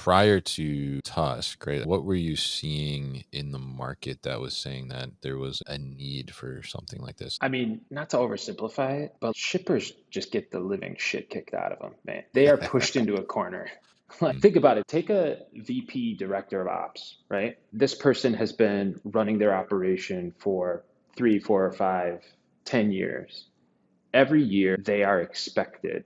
prior to Tusk, right, what were you seeing in the market that was saying that there was a need for something like this? I mean, not to oversimplify it, but shippers just get the living shit kicked out of them, man. They are pushed into a corner. Like, Mm, think about it. Take a VP, director of ops, right? This person has been running their operation for 3, 4, or 5, 10 years. Every year, they are expected.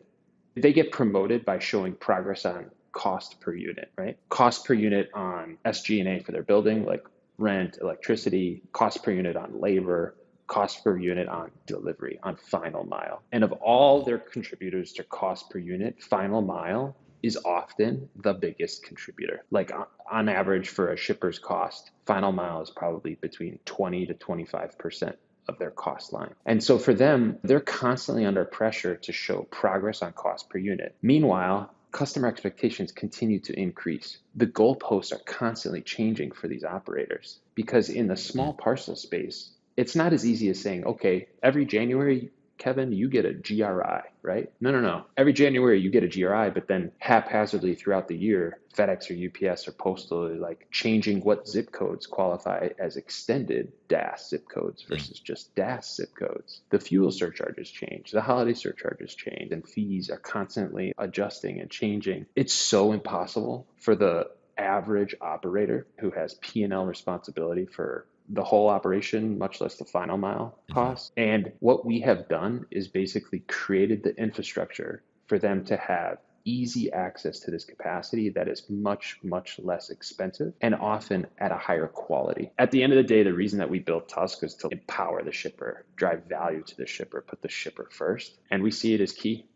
They get promoted by showing progress on cost per unit, right? Cost per unit on SG&A for their building, like rent, electricity, cost per unit on labor, cost per unit on delivery, on final mile. And of all their contributors to cost per unit, final mile is often the biggest contributor. Like on average for a shipper's cost, final mile is probably between 20 to 25% of their cost line. And so for them, they're constantly under pressure to show progress on cost per unit. Meanwhile, customer expectations continue to increase. The goalposts are constantly changing for these operators because in the mm, small parcel space, it's not as easy as saying, okay, every January, Kevin, you get a GRI, right? No, no, no. Every January you get a GRI, but then haphazardly throughout the year, FedEx or UPS or Postal are like changing what zip codes qualify as extended DAS zip codes mm. versus just DAS zip codes. The fuel surcharges change, the holiday surcharges change, and fees are constantly adjusting and changing. It's so impossible for the average operator who has P&L responsibility for the whole operation, much less the final mile Mhm. cost. And what we have done is basically created the infrastructure for them to have easy access to this capacity that is much, much less expensive and often at a higher quality. At the end of the day, the reason that we built Tusk is to empower the shipper, drive value to the shipper, put the shipper first. And we see it as key.